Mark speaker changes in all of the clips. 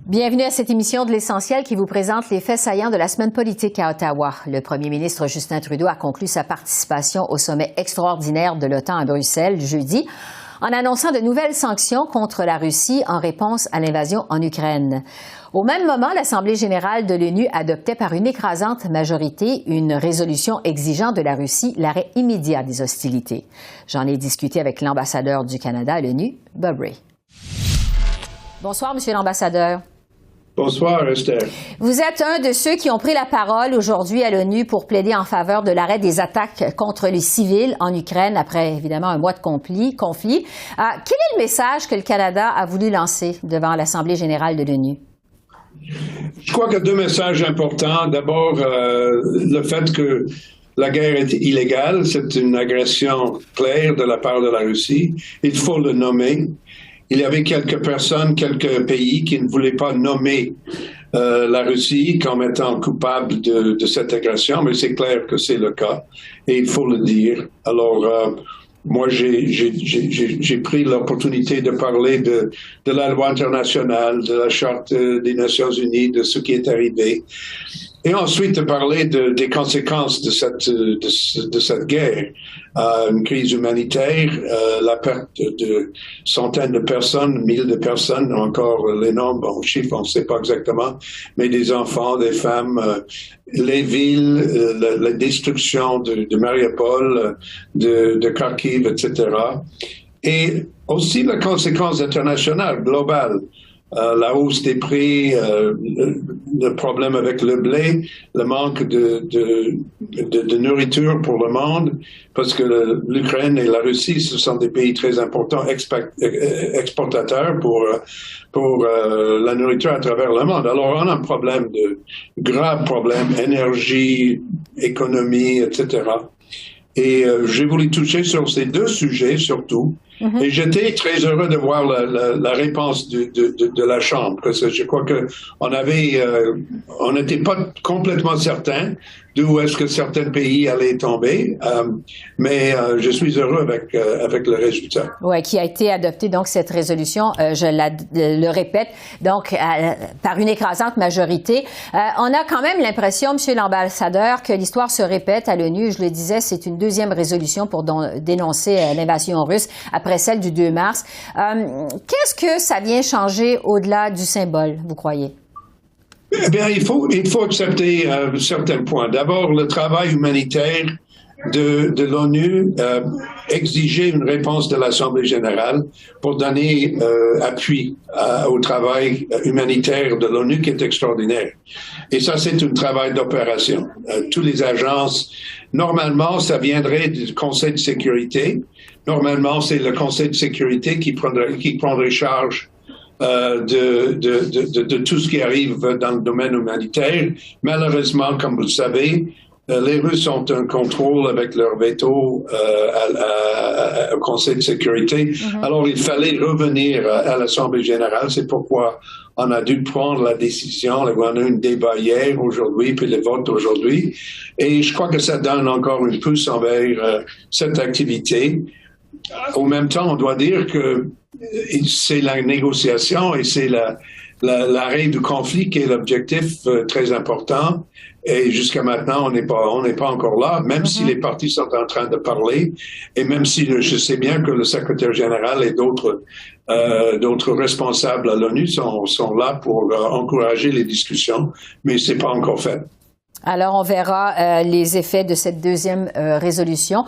Speaker 1: Bienvenue à cette émission de l'Essentiel qui vous présente les faits saillants de la semaine politique à Ottawa. Le premier ministre Justin Trudeau a conclu sa participation au sommet extraordinaire de l'OTAN à Bruxelles jeudi en annonçant de nouvelles sanctions contre la Russie en réponse à l'invasion en Ukraine. Au même moment, l'Assemblée générale de l'ONU adoptait par une écrasante majorité une résolution exigeant de la Russie l'arrêt immédiat des hostilités. J'en ai discuté avec l'ambassadeur du Canada à l'ONU, Bob Rae. Bonsoir, Monsieur l'ambassadeur.
Speaker 2: Bonsoir, Esther.
Speaker 1: Vous êtes un de ceux qui ont pris la parole aujourd'hui à l'ONU pour plaider en faveur de l'arrêt des attaques contre les civils en Ukraine après, évidemment, un mois de conflit. Quel est le message que le Canada a voulu lancer devant l'Assemblée générale de l'ONU?
Speaker 2: Je crois qu'il y a deux messages importants. D'abord, le fait que la guerre est illégale, c'est une agression claire de la part de la Russie. Il faut le nommer. Il y avait quelques personnes, quelques pays qui ne voulaient pas nommer la Russie comme étant coupable de cette agression, mais c'est clair que c'est le cas et il faut le dire. Alors, moi, j'ai pris l'opportunité de parler de la loi internationale, de la Charte des Nations Unies, de ce qui est arrivé. Et ensuite de parler des conséquences de cette guerre, une crise humanitaire, la perte de centaines de personnes, milliers de personnes, encore les nombres, en chiffres, on ne sait pas exactement, mais des enfants, des femmes, les villes, la destruction de Mariupol, de Kharkiv, etc. Et aussi la conséquence internationale, globale. La hausse des prix, le problème avec le blé, le manque de nourriture pour le monde, parce que l'Ukraine et la Russie, ce sont des pays très importants exportateurs pour la nourriture à travers le monde. Alors, on a un problème grave problème, énergie, économie, etc. Et j'ai voulu toucher sur ces deux sujets surtout. Mm-hmm. Et j'étais très heureux de voir la réponse de la Chambre. Parce que je crois que on n'était pas complètement certain d'où est-ce que certains pays allaient tomber, mais je suis heureux avec le résultat.
Speaker 1: Oui, qui a été adopté donc cette résolution, le répète, donc par une écrasante majorité. On a quand même l'impression, Monsieur l'ambassadeur, que l'histoire se répète à l'ONU. Je le disais, c'est une deuxième résolution pour dénoncer l'invasion russe après celle du 2 mars. Qu'est-ce que ça vient changer au-delà du symbole, vous croyez?
Speaker 2: Eh bien, il faut accepter certains points. D'abord, le travail humanitaire de l'ONU exigeait une réponse de l'Assemblée générale pour donner appui au travail humanitaire de l'ONU qui est extraordinaire. Et ça, c'est un travail d'opération. Toutes les agences, normalement, ça viendrait du Conseil de sécurité. Normalement, c'est le Conseil de sécurité qui prendrait charge de tout ce qui arrive dans le domaine humanitaire. Malheureusement, comme vous le savez, les Russes ont un contrôle avec leur veto au Conseil de sécurité. Mm-hmm. Alors, il fallait revenir à l'Assemblée générale. C'est pourquoi on a dû prendre la décision. On a eu un débat hier, aujourd'hui, puis le vote aujourd'hui. Et je crois que ça donne encore une pousse envers cette activité. Au même temps, on doit dire que c'est la négociation et c'est l'arrêt du conflit qui est l'objectif très important. Et jusqu'à maintenant, on n'est pas encore là, même si les partis sont en train de parler, et même si je sais bien que le secrétaire général et d'autres responsables à l'ONU sont là pour encourager les discussions, mais c'est pas encore fait.
Speaker 1: Alors, on verra les effets de cette deuxième résolution.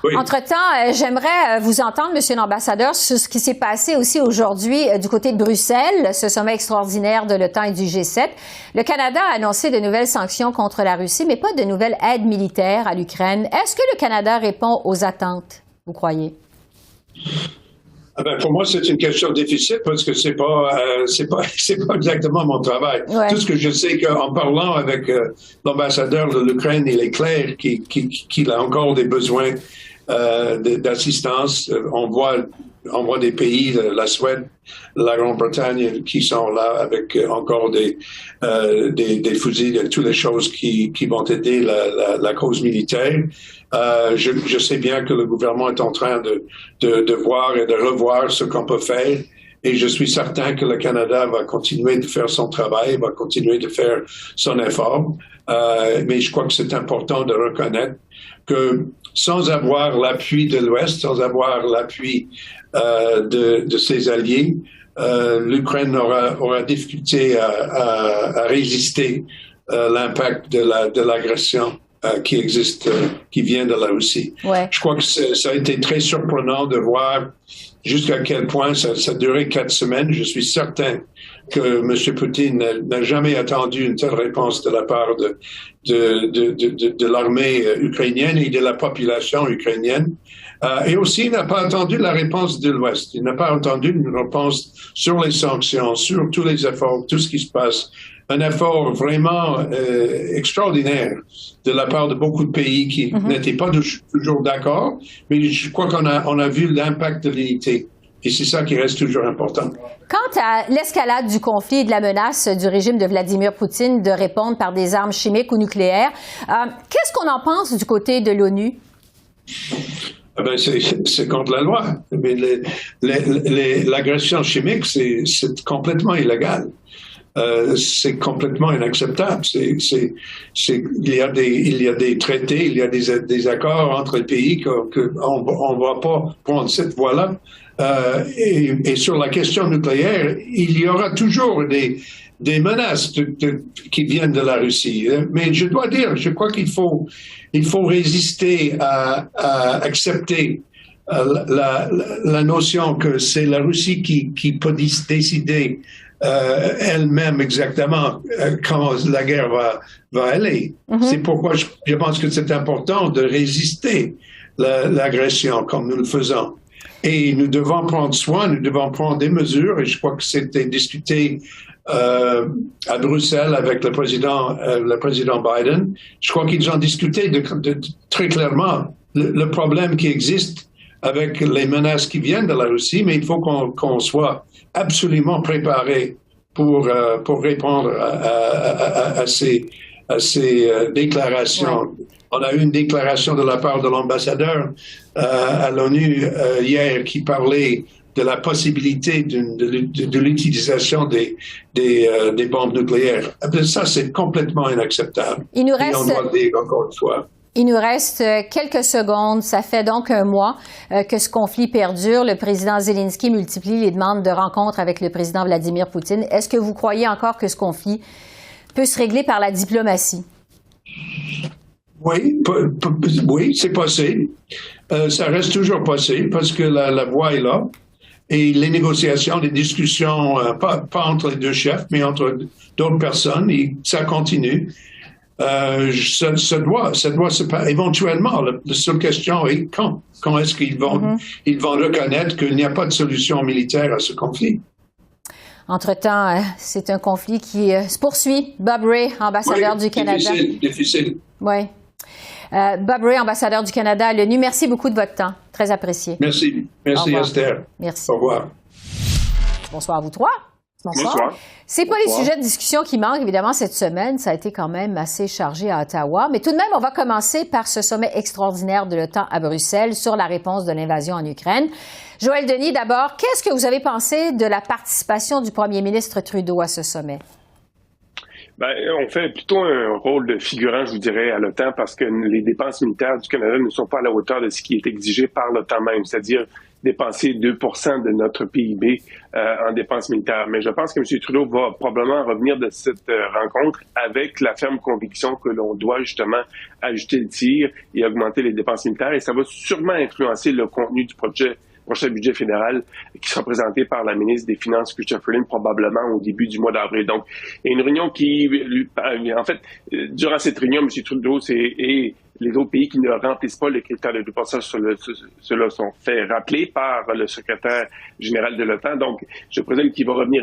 Speaker 1: Oui. Entre-temps, j'aimerais vous entendre, Monsieur l'ambassadeur, sur ce qui s'est passé aussi aujourd'hui du côté de Bruxelles, ce sommet extraordinaire de l'OTAN et du G7. Le Canada a annoncé de nouvelles sanctions contre la Russie, mais pas de nouvelles aides militaires à l'Ukraine. Est-ce que le Canada répond aux attentes, vous croyez?
Speaker 2: Pour moi, c'est une question difficile parce que c'est pas exactement mon travail. Ouais. Tout ce que je sais qu'en parlant avec l'ambassadeur de l'Ukraine, il est clair qu'il a encore des besoins d'assistance. On voit des pays, la Suède, la Grande-Bretagne, qui sont là avec encore des fusils, toutes les choses qui vont aider la cause militaire. Je sais bien que le gouvernement est en train de voir et de revoir ce qu'on peut faire. Et je suis certain que le Canada va continuer de faire son travail, va continuer de faire son effort. Mais je crois que c'est important de reconnaître que sans avoir l'appui de l'Ouest, sans avoir l'appui de ses alliés, l'Ukraine aura difficulté à résister l'impact de l'agression qui existe, qui vient de la Russie.
Speaker 1: Ouais.
Speaker 2: Je crois que ça a été très surprenant de voir jusqu'à quel point ça a duré 4 semaines. Je suis certain que M. Poutine n'a jamais attendu une telle réponse de la part de l'armée ukrainienne et de la population ukrainienne. Et aussi, il n'a pas attendu la réponse de l'Ouest. Il n'a pas entendu une réponse sur les sanctions, sur tous les efforts, tout ce qui se passe. Un effort vraiment extraordinaire de la part de beaucoup de pays qui n'étaient pas toujours d'accord, mais je crois qu'on a vu l'impact de l'unité. Et c'est ça qui reste toujours important.
Speaker 1: Quant à l'escalade du conflit et de la menace du régime de Vladimir Poutine de répondre par des armes chimiques ou nucléaires, qu'est-ce qu'on en pense du côté de l'ONU?
Speaker 2: C'est contre la loi. Mais l'agression chimique, c'est complètement illégal. C'est complètement inacceptable. Il y a des traités, il y a des accords entre les pays qu'on ne va pas prendre cette voie-là. Et sur la question nucléaire, il y aura toujours des menaces qui viennent de la Russie. Mais je dois dire, je crois qu'il faut résister à accepter la notion que c'est la Russie qui peut décider elle-même exactement quand la guerre va aller. C'est pourquoi je pense que c'est important de résister l'agression comme nous le faisons. Et nous devons prendre soin, nous devons prendre des mesures, et je crois que c'était discuté à Bruxelles avec le président Biden. Je crois qu'ils ont discuté très clairement le problème qui existe avec les menaces qui viennent de la Russie, mais il faut qu'on soit absolument préparé pour répondre à ces déclarations. Ouais. On a eu une déclaration de la part de l'ambassadeur à l'ONU hier qui parlait de la possibilité de l'utilisation des bombes nucléaires. Ça, c'est complètement inacceptable.
Speaker 1: Il nous reste...
Speaker 2: Et on doit le dire encore une fois.
Speaker 1: Il nous reste quelques secondes. Ça fait donc un mois que ce conflit perdure. Le président Zelensky multiplie les demandes de rencontres avec le président Vladimir Poutine. Est-ce que vous croyez encore que ce conflit peut se régler par la diplomatie?
Speaker 2: Oui, c'est possible. Ça reste toujours possible parce que la voie est là. Et les négociations, les discussions, pas entre les deux chefs, mais entre d'autres personnes, et ça continue. Ça doit se passer. Éventuellement, la seule question est quand. Quand est-ce qu'ils vont reconnaître qu'il n'y a pas de solution militaire à ce conflit?
Speaker 1: Entre-temps, c'est un conflit qui se poursuit. Bob Rae, ambassadeur du Canada.
Speaker 2: Difficile.
Speaker 1: Oui. Bob Rae, ambassadeur du Canada à l'ONU, merci beaucoup de votre temps. Très apprécié.
Speaker 2: Merci Esther.
Speaker 1: Merci.
Speaker 2: Au revoir.
Speaker 1: Bonsoir à vous trois.
Speaker 3: Bonsoir.
Speaker 1: C'est pas les sujets de discussion qui manquent, évidemment, cette semaine. Ça a été quand même assez chargé à Ottawa. Mais tout de même, on va commencer par ce sommet extraordinaire de l'OTAN à Bruxelles sur la réponse de l'invasion en Ukraine. Joël Denis, d'abord, qu'est-ce que vous avez pensé de la participation du premier ministre Trudeau à ce sommet?
Speaker 3: On fait plutôt un rôle de figurant, je vous dirais, à l'OTAN parce que les dépenses militaires du Canada ne sont pas à la hauteur de ce qui est exigé par l'OTAN même, c'est-à-dire dépenser 2% de notre PIB en dépenses militaires. Mais je pense que M. Trudeau va probablement revenir de cette rencontre avec la ferme conviction que l'on doit justement ajuster le tir et augmenter les dépenses militaires. Et ça va sûrement influencer le contenu du prochain budget fédéral qui sera présenté par la ministre des Finances, Chrystia Freeland, probablement au début du mois d'avril. Donc, il y a une réunion en fait, durant cette réunion, M. Trudeau et les autres pays qui ne remplissent pas les critères de 2%, ceux-là sont fait rappeler par le secrétaire général de l'OTAN. Donc, je présume qu'il va revenir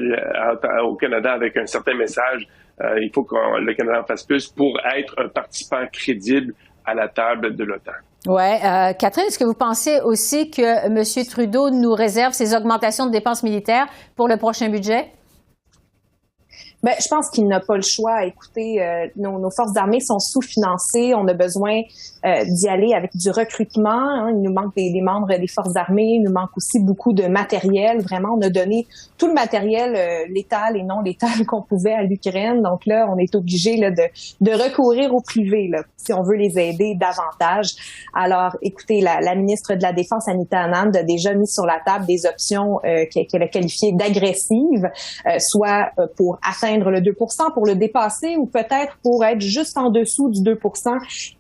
Speaker 3: au Canada avec un certain message. Il faut que le Canada en fasse plus pour être un participant crédible à la table de l'OTAN.
Speaker 1: Oui. Catherine, est-ce que vous pensez aussi que M. Trudeau nous réserve ses augmentations de dépenses militaires pour le prochain budget?
Speaker 4: Je pense qu'il n'a pas le choix. Écoutez, nos forces d'armée sont sous-financées. On a besoin d'y aller avec du recrutement. Hein. Il nous manque des membres des forces d'armée. Il nous manque aussi beaucoup de matériel. Vraiment, on a donné tout le matériel létal et non létal qu'on pouvait à l'Ukraine. Donc là, on est obligé là, de recourir au privé là, si on veut les aider davantage. Alors, écoutez, la ministre de la Défense, Anita Anand, a déjà mis sur la table des options qu'elle a qualifiées d'agressives, soit pour atteindre le 2%, pour le dépasser ou peut-être pour être juste en dessous du 2%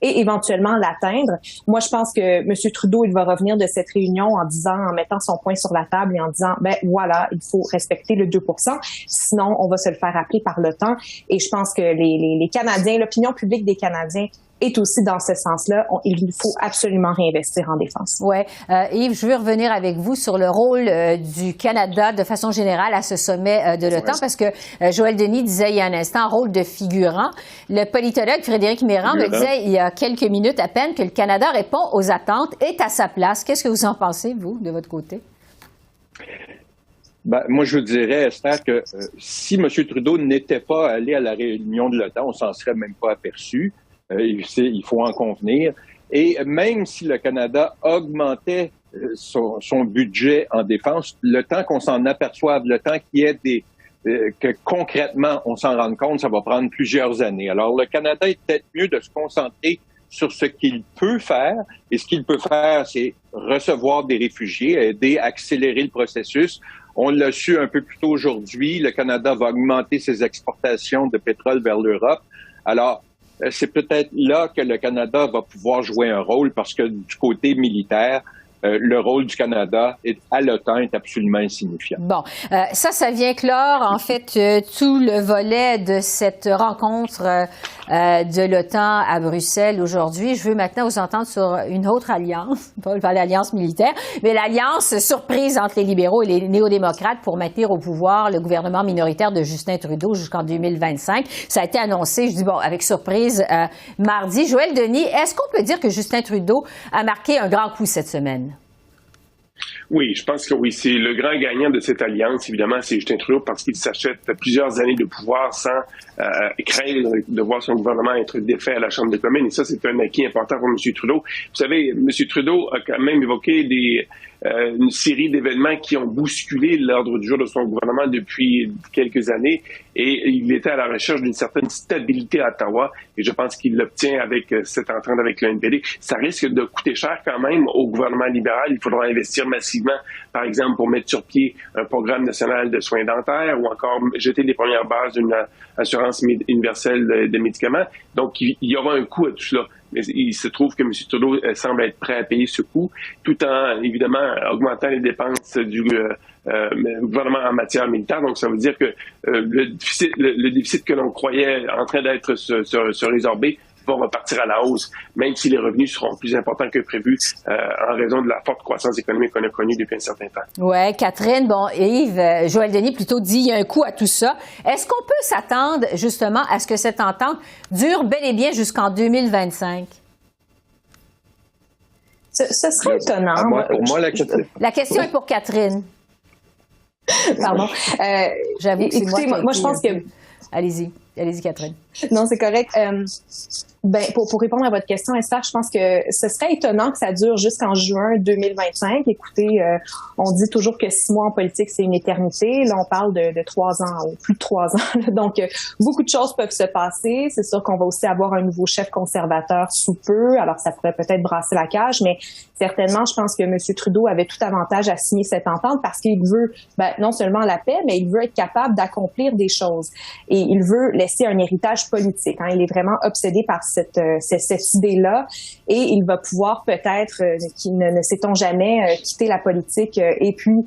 Speaker 4: et éventuellement l'atteindre. Moi, je pense que M. Trudeau, il va revenir de cette réunion en mettant son poing sur la table et en disant, voilà, il faut respecter le 2%, sinon on va se le faire appeler par l'OTAN. Et je pense que les Canadiens, l'opinion publique des Canadiens est aussi dans ce sens-là. Il faut absolument réinvestir en défense.
Speaker 1: Ouais, Yves, je veux revenir avec vous sur le rôle du Canada de façon générale à ce sommet de l'OTAN, parce que Joël Denis disait il y a un instant rôle de figurant. Le politologue Frédéric Mérand me disait il y a quelques minutes à peine que le Canada répond aux attentes, est à sa place. Qu'est-ce que vous en pensez, vous, de votre côté?
Speaker 5: Moi, je vous dirais, Esther, que si M. Trudeau n'était pas allé à la réunion de l'OTAN, on s'en serait même pas aperçu. Il faut en convenir. Et même si le Canada augmentait son budget en défense, le temps qu'on s'en aperçoive, le temps qu'il y ait que concrètement on s'en rende compte, ça va prendre plusieurs années. Alors, le Canada est peut-être mieux de se concentrer sur ce qu'il peut faire. Et ce qu'il peut faire, c'est recevoir des réfugiés, aider à accélérer le processus. On l'a su un peu plus tôt aujourd'hui, le Canada va augmenter ses exportations de pétrole vers l'Europe. Alors, c'est peut-être là que le Canada va pouvoir jouer un rôle parce que du côté militaire, le rôle du Canada à l'OTAN est absolument insignifiant.
Speaker 1: Bon, ça vient clore, en fait, tout le volet de cette rencontre de l'OTAN à Bruxelles aujourd'hui. Je veux maintenant vous entendre sur une autre alliance, pas l'alliance militaire, mais l'alliance surprise entre les libéraux et les néo-démocrates pour maintenir au pouvoir le gouvernement minoritaire de Justin Trudeau jusqu'en 2025. Ça a été annoncé, je dis avec surprise, mardi. Joël Denis, est-ce qu'on peut dire que Justin Trudeau a marqué un grand coup cette semaine?
Speaker 3: Oui, je pense que oui. C'est le grand gagnant de cette alliance, évidemment, c'est Justin Trudeau parce qu'il s'achète plusieurs années de pouvoir sans craindre de voir son gouvernement être défait à la Chambre des communes. Et ça, c'est un acquis important pour M. Trudeau. Vous savez, M. Trudeau a quand même évoqué une série d'événements qui ont bousculé l'ordre du jour de son gouvernement depuis quelques années et il était à la recherche d'une certaine stabilité à Ottawa et je pense qu'il l'obtient avec cette entente avec le NPD. Ça risque de coûter cher quand même au gouvernement libéral. Il faudra investir massivement, par exemple, pour mettre sur pied un programme national de soins dentaires ou encore jeter les premières bases d'une assurance universelle de médicaments. Donc, il y aura un coût à tout cela. Mais il se trouve que M. Trudeau semble être prêt à payer ce coût, tout en, évidemment, augmentant les dépenses du gouvernement en matière militaire. Donc, ça veut dire que le déficit que l'on croyait en train d'être se résorber va repartir à la hausse, même si les revenus seront plus importants que prévu en raison de la forte croissance économique qu'on a connue depuis un certain temps.
Speaker 1: Oui, Catherine, Yves, Joël Denis plutôt dit il y a un coût à tout ça. Est-ce qu'on peut s'attendre justement à ce que cette entente dure bel et bien jusqu'en 2025?
Speaker 4: Ce serait étonnant.
Speaker 5: Pour moi,
Speaker 1: la question est pour Catherine.
Speaker 4: Pardon.
Speaker 1: J'avoue que c'est
Speaker 4: moi je pense que...
Speaker 1: Allez-y, Catherine.
Speaker 4: Non, c'est correct. Pour répondre à votre question, Esther, je pense que ce serait étonnant que ça dure jusqu'en juin 2025. Écoutez, on dit toujours que 6 mois en politique, c'est une éternité. Là, on parle de 3 ans, ou plus de 3 ans. Donc, beaucoup de choses peuvent se passer. C'est sûr qu'on va aussi avoir un nouveau chef conservateur sous peu. Alors, ça pourrait peut-être brasser la cage, mais certainement, je pense que M. Trudeau avait tout avantage à signer cette entente parce qu'il veut non seulement la paix, mais il veut être capable d'accomplir des choses. Et il veut laisser un héritage politique. Hein. Il est vraiment obsédé par cette idée-là et il va pouvoir peut-être, ne sait-on jamais, quitter la politique et puis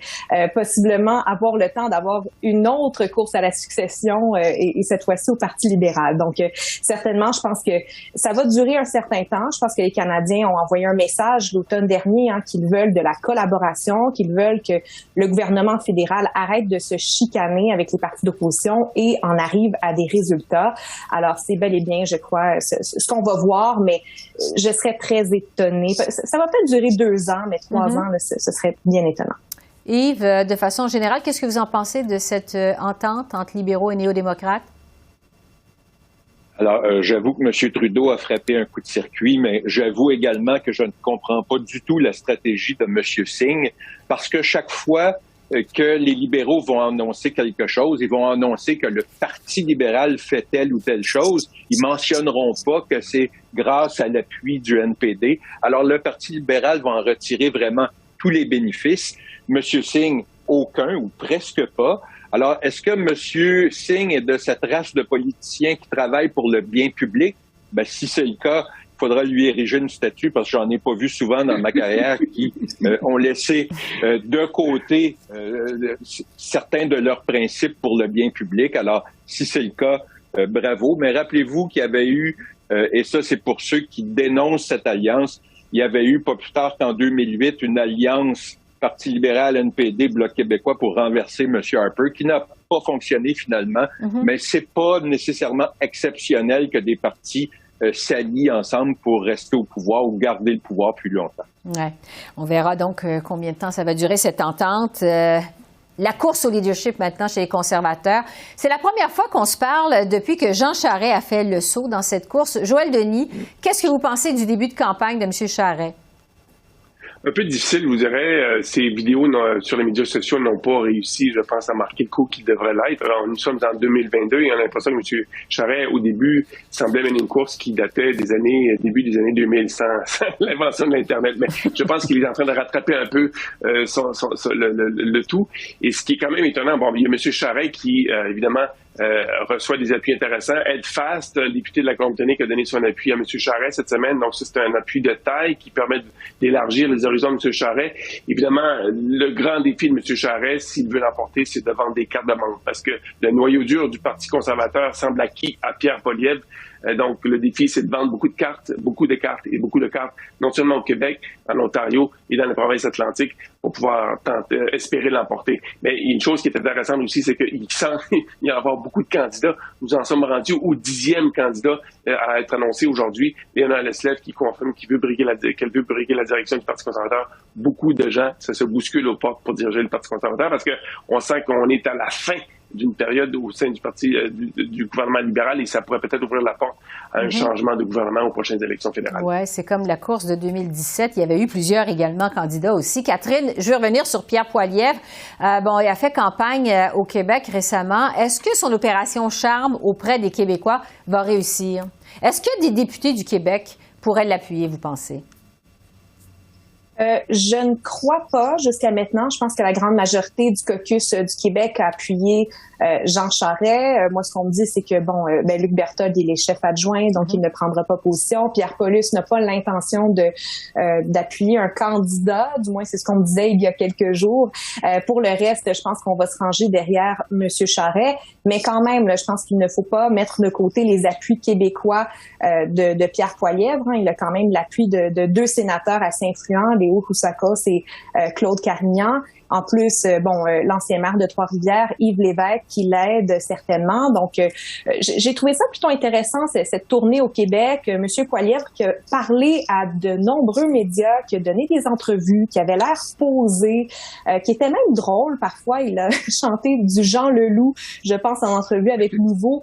Speaker 4: possiblement avoir le temps d'avoir une autre course à la succession et cette fois-ci au Parti libéral. Donc, certainement, je pense que ça va durer un certain temps. Je pense que les Canadiens ont envoyé un message l'automne dernier qu'ils veulent de la collaboration, qu'ils veulent que le gouvernement fédéral arrête de se chicaner avec les partis d'opposition et en arrive à des résultats. Alors, c'est bel et bien, je crois, ce qu'on va voir, mais je serais très étonnée. Ça va peut-être durer 2 ans, mais 3 ans, là, ce serait bien étonnant.
Speaker 1: Yves, de façon générale, qu'est-ce que vous en pensez de cette entente entre libéraux et néo-démocrates?
Speaker 5: Alors, j'avoue que M. Trudeau a frappé un coup de circuit, mais j'avoue également que je ne comprends pas du tout la stratégie de M. Singh, parce que chaque fois que les libéraux vont annoncer quelque chose, ils vont annoncer que le Parti libéral fait telle ou telle chose. Ils mentionneront pas que c'est grâce à l'appui du NPD. Alors, le Parti libéral va en retirer vraiment tous les bénéfices. M. Singh, aucun ou presque pas. Alors, est-ce que M. Singh est de cette race de politiciens qui travaillent pour le bien public? Ben, si c'est le cas, il faudra lui ériger une statue, parce que j'en ai pas vu souvent dans ma carrière qui ont laissé de côté certains de leurs principes pour le bien public. Alors, si c'est le cas, bravo. Mais rappelez-vous qu'il y avait eu, et ça c'est pour ceux qui dénoncent cette alliance, il y avait eu pas plus tard qu'en 2008 une alliance Parti libéral, NPD, Bloc québécois pour renverser M. Harper, qui n'a pas fonctionné finalement, mais c'est pas nécessairement exceptionnel que des partis s'allient ensemble pour rester au pouvoir ou garder le pouvoir plus longtemps.
Speaker 1: Ouais. On verra donc combien de temps ça va durer cette entente. La course au leadership maintenant chez les conservateurs. C'est la première fois qu'on se parle depuis que Jean Charest a fait le saut dans cette course. Joël Denis, qu'est-ce que vous pensez du début de campagne de M. Charest?
Speaker 3: Un peu difficile, je vous dirais. Ces vidéos sur les médias sociaux n'ont pas réussi, je pense, à marquer le coup qu'ils devraient l'être. Alors, nous sommes en 2022 et on a l'impression que M. Charest, au début, semblait mener une course qui datait début des années 2000, sans l'invention de l'Internet. Mais je pense qu'il est en train de rattraper un peu le tout. Et ce qui est quand même étonnant, bon, il y a M. Charest qui, évidemment, reçoit des appuis intéressants. Ed Fast, député de la Colombie-Britannique, a donné son appui à M. Charest cette semaine. Donc, ça, c'est un appui de taille qui permet d'élargir les horizons de M. Charest. Évidemment, le grand défi de M. Charest, s'il veut l'emporter, c'est de vendre des cartes de membre. Parce que le noyau dur du Parti conservateur semble acquis à Pierre Poilievre. Donc, le défi, c'est de vendre beaucoup de cartes, non seulement au Québec, en Ontario et dans les provinces atlantiques, pour pouvoir espérer l'emporter. Mais une chose qui est intéressante aussi, c'est qu'il semble y avoir beaucoup de candidats. Nous en sommes rendus au 10e candidat à être annoncé aujourd'hui. Léonard Leslev qui confirme qu'elle veut briguer la direction du Parti conservateur. Beaucoup de gens, ça se bouscule aux portes pour diriger le Parti conservateur parce qu'on sent qu'on est à la fin d'une période au sein du parti du gouvernement libéral et ça pourrait peut-être ouvrir la porte à un changement de gouvernement aux prochaines élections fédérales.
Speaker 1: Oui, c'est comme la course de 2017. Il y avait eu plusieurs également candidats aussi. Catherine, je veux revenir sur Pierre Poilievre. Il a fait campagne au Québec récemment. Est-ce que son opération charme auprès des Québécois va réussir? Est-ce que des députés du Québec pourraient l'appuyer, vous pensez?
Speaker 4: Je ne crois pas jusqu'à maintenant. Je pense que la grande majorité du caucus du Québec a appuyé Jean Charest. Moi, ce qu'on me dit, c'est que Luc Berthold, il est chef adjoint, donc il ne prendra pas position. Pierre Paulus n'a pas l'intention d'appuyer un candidat. Du moins, c'est ce qu'on me disait il y a quelques jours. Pour le reste, je pense qu'on va se ranger derrière M. Charest. Mais quand même, là, je pense qu'il ne faut pas mettre de côté les appuis québécois de Pierre Poilievre. Il a quand même l'appui de deux sénateurs assez influents, Léo Coussakos et Claude Carignan. En plus, l'ancien maire de Trois-Rivières, Yves Lévesque, qui l'aide certainement. Donc, j'ai trouvé ça plutôt intéressant, cette tournée au Québec. Monsieur Poilievre qui a parlé à de nombreux médias, qui a donné des entrevues, qui avait l'air posé, qui était même drôle parfois. Il a chanté du Jean Leloup, je pense, en entrevue avec Nouveau.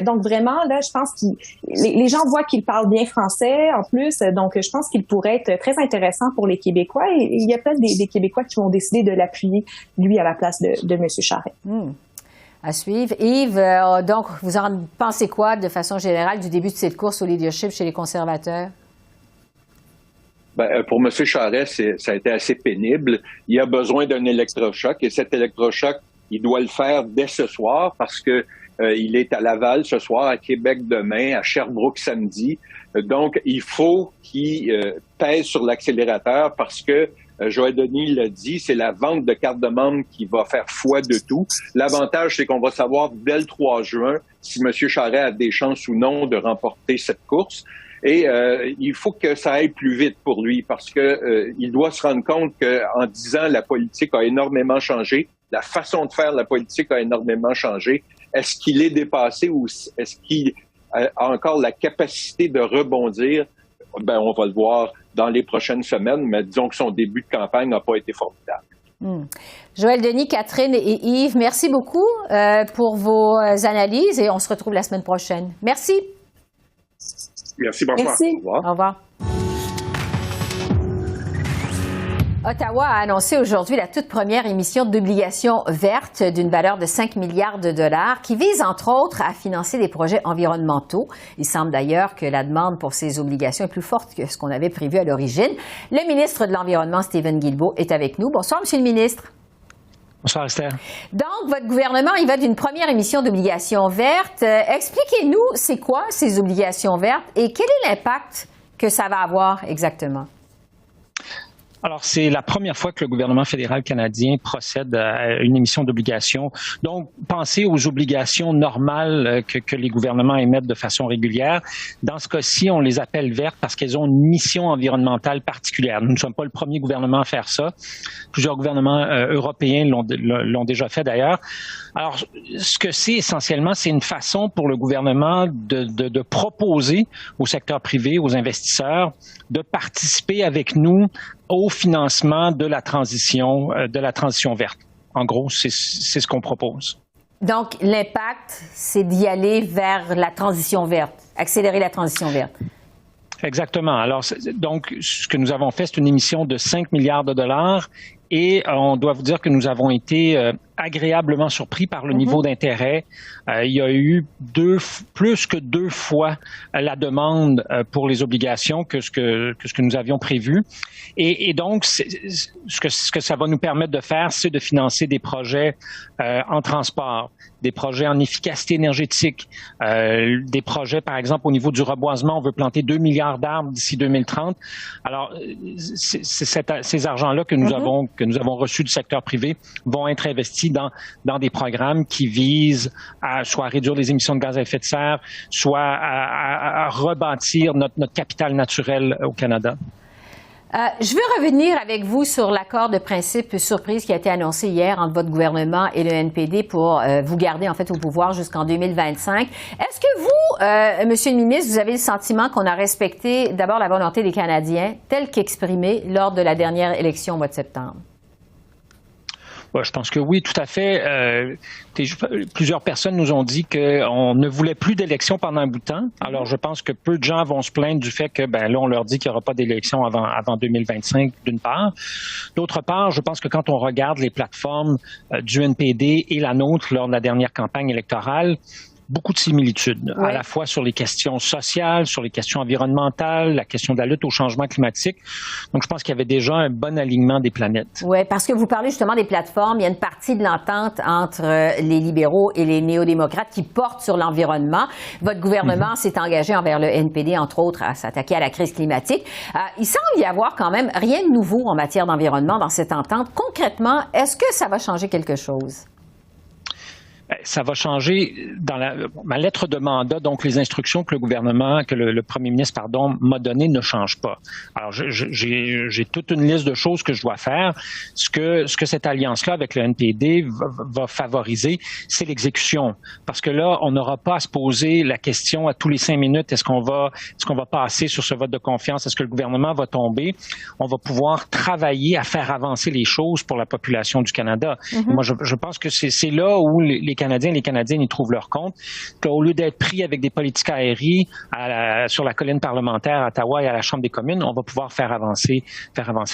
Speaker 4: Donc, vraiment, là, je pense que les gens voient qu'il parle bien français en plus. Donc, je pense qu'il pourrait être très intéressant pour les Québécois. Et il y a peut-être des Québécois qui vont décider de l'appuyer, lui, à la place de M. Charest.
Speaker 1: À suivre. Yves, donc, vous en pensez quoi, de façon générale, du début de cette course au leadership chez les conservateurs?
Speaker 5: Pour M. Charest, ça a été assez pénible. Il a besoin d'un électrochoc et cet électrochoc, il doit le faire dès ce soir parce que il est à Laval ce soir, à Québec demain, à Sherbrooke samedi. Donc, il faut qu'il pèse sur l'accélérateur parce que Joël Denis l'a dit, c'est la vente de cartes de membres qui va faire foi de tout. L'avantage, c'est qu'on va savoir dès le 3 juin si M. Charest a des chances ou non de remporter cette course. Et il faut que ça aille plus vite pour lui parce que il doit se rendre compte qu'en 10 ans, la politique a énormément changé. La façon de faire la politique a énormément changé. Est-ce qu'il est dépassé ou est-ce qu'il a encore la capacité de rebondir? On va le voir dans les prochaines semaines, mais disons que son début de campagne n'a pas été formidable.
Speaker 1: Joël Denis, Catherine et Yves, merci beaucoup pour vos analyses et on se retrouve la semaine prochaine. Merci.
Speaker 3: Merci, bonsoir.
Speaker 4: Merci.
Speaker 5: Au revoir.
Speaker 1: Au revoir. Ottawa a annoncé aujourd'hui la toute première émission d'obligations vertes d'une valeur de 5 milliards de dollars qui vise entre autres à financer des projets environnementaux. Il semble d'ailleurs que la demande pour ces obligations est plus forte que ce qu'on avait prévu à l'origine. Le ministre de l'Environnement, Stephen Guilbeault, est avec nous. Bonsoir, Monsieur le ministre.
Speaker 6: Bonsoir, Esther.
Speaker 1: Donc, votre gouvernement, il va d'une première émission d'obligations vertes. Expliquez-nous, c'est quoi ces obligations vertes et quel est l'impact que ça va avoir exactement?
Speaker 6: Alors, c'est la première fois que le gouvernement fédéral canadien procède à une émission d'obligations. Donc, pensez aux obligations normales que les gouvernements émettent de façon régulière. Dans ce cas-ci, on les appelle vertes parce qu'elles ont une mission environnementale particulière. Nous ne sommes pas le premier gouvernement à faire ça. Plusieurs gouvernements européens l'ont déjà fait d'ailleurs. Alors, ce que c'est essentiellement, c'est une façon pour le gouvernement de proposer au secteur privé, aux investisseurs, de participer avec nous au financement de la transition verte. En gros, c'est ce qu'on propose.
Speaker 1: Donc, l'impact, c'est d'y aller vers la transition verte, accélérer la transition verte.
Speaker 6: Exactement. Alors, donc, ce que nous avons fait, c'est une émission de 5 milliards de dollars et on doit vous dire que nous avons été agréablement surpris par le niveau d'intérêt. Il y a eu plus que 2 fois la demande pour les obligations que ce que nous avions prévu. Et donc, ce que ça va nous permettre de faire, c'est de financer des projets en transport, des projets en efficacité énergétique, des projets, par exemple, au niveau du reboisement. On veut planter 2 milliards d'arbres d'ici 2030. Alors, ces argents-là que nous avons reçus du secteur privé vont être investis dans des programmes qui visent à soit à réduire les émissions de gaz à effet de serre, soit à rebâtir notre capital naturel au Canada.
Speaker 1: Je veux revenir avec vous sur l'accord de principe surprise qui a été annoncé hier entre votre gouvernement et le NPD pour vous garder en fait au pouvoir jusqu'en 2025. Est-ce que vous, Monsieur le ministre, vous avez le sentiment qu'on a respecté d'abord la volonté des Canadiens telle qu'exprimée lors de la dernière élection au mois de septembre?
Speaker 6: Ouais, je pense que oui, tout à fait. Plusieurs personnes nous ont dit qu'on ne voulait plus d'élections pendant un bout de temps. Alors, je pense que peu de gens vont se plaindre du fait que, là, on leur dit qu'il n'y aura pas d'élections avant 2025, d'une part. D'autre part, je pense que quand on regarde les plateformes du NPD et la nôtre lors de la dernière campagne électorale, beaucoup de similitudes, à la fois sur les questions sociales, sur les questions environnementales, la question de la lutte au changement climatique. Donc, je pense qu'il y avait déjà un bon alignement des planètes.
Speaker 1: Oui, parce que vous parlez justement des plateformes. Il y a une partie de l'entente entre les libéraux et les néo-démocrates qui porte sur l'environnement. Votre gouvernement s'est engagé envers le NPD, entre autres, à s'attaquer à la crise climatique. Il semble y avoir quand même rien de nouveau en matière d'environnement dans cette entente. Concrètement, est-ce que ça va changer quelque chose?
Speaker 6: Ça va changer dans ma lettre de mandat, donc les instructions que le premier ministre, m'a données ne changent pas. Alors, j'ai toute une liste de choses que je dois faire. Ce que cette alliance-là avec le NPD va favoriser, c'est l'exécution. Parce que là, on n'aura pas à se poser la question à tous les 5 minutes, est-ce qu'on va passer sur ce vote de confiance? Est-ce que le gouvernement va tomber? On va pouvoir travailler à faire avancer les choses pour la population du Canada. Moi, je pense que c'est là où les Canadiens et les Canadiennes y trouvent leur compte, qu'au lieu d'être pris avec des politiques aériennes sur la colline parlementaire à Ottawa et à la Chambre des communes, on va pouvoir faire avancer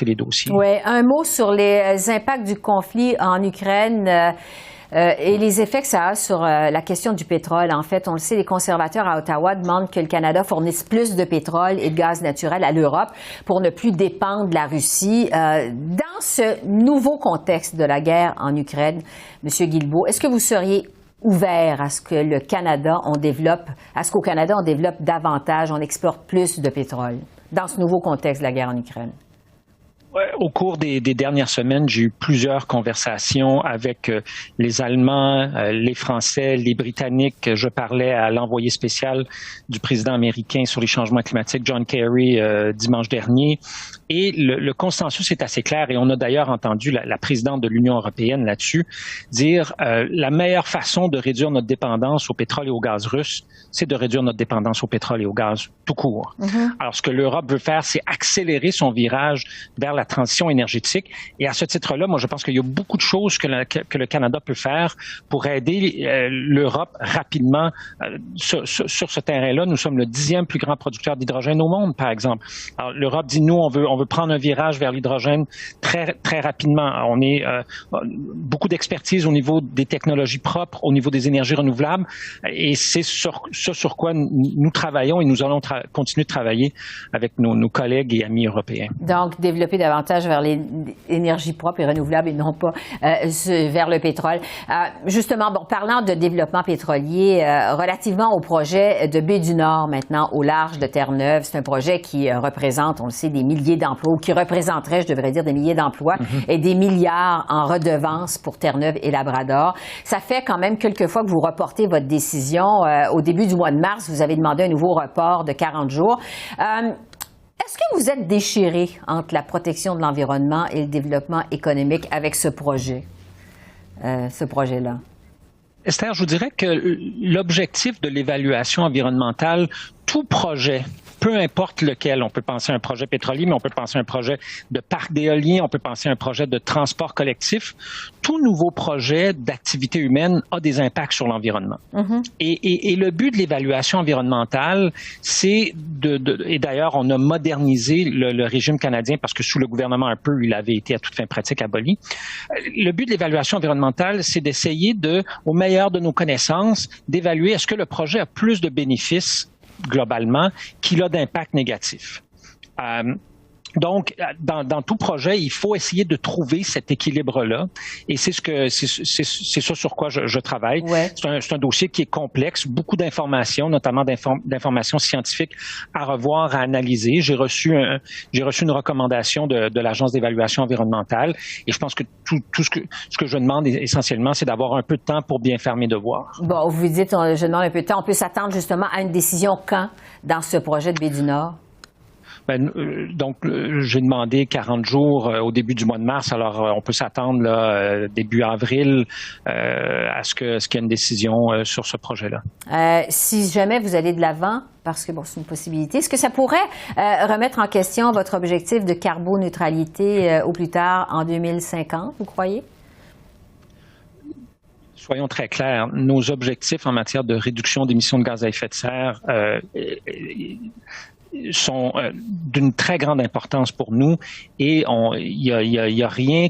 Speaker 6: les dossiers.
Speaker 1: Oui, un mot sur les impacts du conflit en Ukraine. Et les effets que ça a sur la question du pétrole. En fait, on le sait, les conservateurs à Ottawa demandent que le Canada fournisse plus de pétrole et de gaz naturel à l'Europe pour ne plus dépendre de la Russie. Dans ce nouveau contexte de la guerre en Ukraine, M. Guilbeault, est-ce que vous seriez ouvert à ce que qu'au Canada, on développe davantage, on exporte plus de pétrole dans ce nouveau contexte de la guerre en Ukraine?
Speaker 6: Au cours des dernières semaines, j'ai eu plusieurs conversations avec les Allemands, les Français, les Britanniques. Je parlais à l'envoyé spécial du président américain sur les changements climatiques, John Kerry, dimanche dernier. Et le consensus est assez clair et on a d'ailleurs entendu la présidente de l'Union européenne là-dessus dire la meilleure façon de réduire notre dépendance au pétrole et au gaz russe, c'est de réduire notre dépendance au pétrole et au gaz tout court. Alors, ce que l'Europe veut faire, c'est accélérer son virage vers la la transition énergétique. Et à ce titre-là, moi, je pense qu'il y a beaucoup de choses que le Canada peut faire pour aider l'Europe rapidement sur ce terrain-là. Nous sommes le 10e plus grand producteur d'hydrogène au monde, par exemple. Alors, l'Europe dit, nous, on veut prendre un virage vers l'hydrogène très, très rapidement. On est beaucoup d'expertise au niveau des technologies propres, au niveau des énergies renouvelables, et c'est sur quoi nous travaillons et nous allons continuer de travailler avec nos collègues et amis européens.
Speaker 1: Donc, développer davantage vers les énergies propres et renouvelables et non pas vers le pétrole. Justement, bon, parlant de développement pétrolier, relativement au projet de Baie du Nord maintenant au large de Terre-Neuve, c'est un projet qui représente, on le sait, des milliers d'emplois, ou qui représenterait, je devrais dire, des milliers d'emplois et des milliards en redevances pour Terre-Neuve et Labrador. Ça fait quand même quelques fois que vous reportez votre décision. Au début du mois de mars, vous avez demandé un nouveau report de 40 jours. Est-ce que vous êtes déchiré entre la protection de l'environnement et le développement économique avec ce projet-là?
Speaker 6: Esther, je vous dirais que l'objectif de l'évaluation environnementale, tout projet, peu importe lequel, on peut penser à un projet pétrolier, mais on peut penser à un projet de parc d'éolien, on peut penser à un projet de transport collectif. Tout nouveau projet d'activité humaine a des impacts sur l'environnement. Et le but de l'évaluation environnementale, c'est et d'ailleurs, on a modernisé le régime canadien parce que sous le gouvernement un peu, il avait été à toute fin pratique aboli. Le but de l'évaluation environnementale, c'est d'essayer au meilleur de nos connaissances, d'évaluer est-ce que le projet a plus de bénéfices globalement qu'il a d'impact négatif. Donc, dans tout projet, il faut essayer de trouver cet équilibre-là, et c'est ça sur quoi je travaille. Ouais. C'est un dossier qui est complexe, beaucoup d'informations, notamment d'informations scientifiques à revoir, à analyser. J'ai reçu une recommandation de l'Agence d'évaluation environnementale, et je pense que tout ce que je demande essentiellement, c'est d'avoir un peu de temps pour bien faire mes devoirs.
Speaker 1: Bon, vous dites, je demande un peu de temps. On peut s'attendre justement à une décision quand dans ce projet de Baie du Nord?
Speaker 6: Donc, j'ai demandé 40 jours au début du mois de mars. Alors, on peut s'attendre début avril à ce qu'il y ait une décision sur ce projet-là.
Speaker 1: Si jamais vous allez de l'avant, parce que bon, c'est une possibilité, est-ce que ça pourrait remettre en question votre objectif de carboneutralité au plus tard en 2050, vous croyez?
Speaker 6: Soyons très clairs, nos objectifs en matière de réduction d'émissions de gaz à effet de serre sont d'une très grande importance pour nous, et il y a rien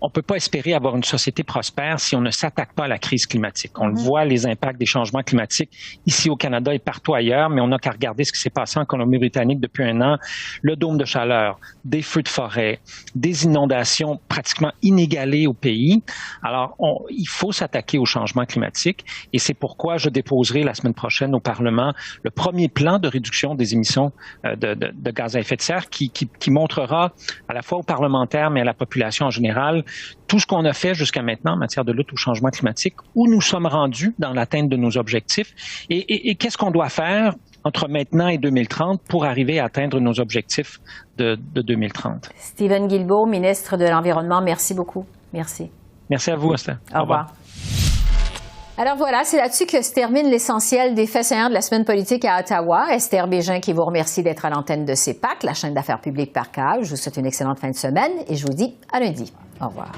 Speaker 6: on peut pas espérer avoir une société prospère si on ne s'attaque pas à la crise climatique. On le voit, les impacts des changements climatiques ici au Canada et partout ailleurs, mais on n'a qu'à regarder ce qui s'est passé en Colombie-Britannique depuis un an. Le dôme de chaleur, des feux de forêt, des inondations pratiquement inégalées au pays. Alors, il faut s'attaquer au changement climatique, et c'est pourquoi je déposerai la semaine prochaine au Parlement le premier plan de réduction des émissions de gaz à effet de serre qui montrera à la fois aux parlementaires mais à la population en général tout ce qu'on a fait jusqu'à maintenant en matière de lutte au changement climatique, où nous sommes rendus dans l'atteinte de nos objectifs, et qu'est-ce qu'on doit faire entre maintenant et 2030 pour arriver à atteindre nos objectifs de 2030.
Speaker 1: Steven Guilbeault, ministre de l'Environnement, merci beaucoup. Merci.
Speaker 6: Merci à vous, Esther.
Speaker 1: Au revoir. Alors voilà, c'est là-dessus que se termine l'essentiel des faits saillants de la semaine politique à Ottawa. Esther Bégin qui vous remercie d'être à l'antenne de CEPAC, la chaîne d'affaires publiques par câble. Je vous souhaite une excellente fin de semaine et je vous dis à lundi. Au revoir.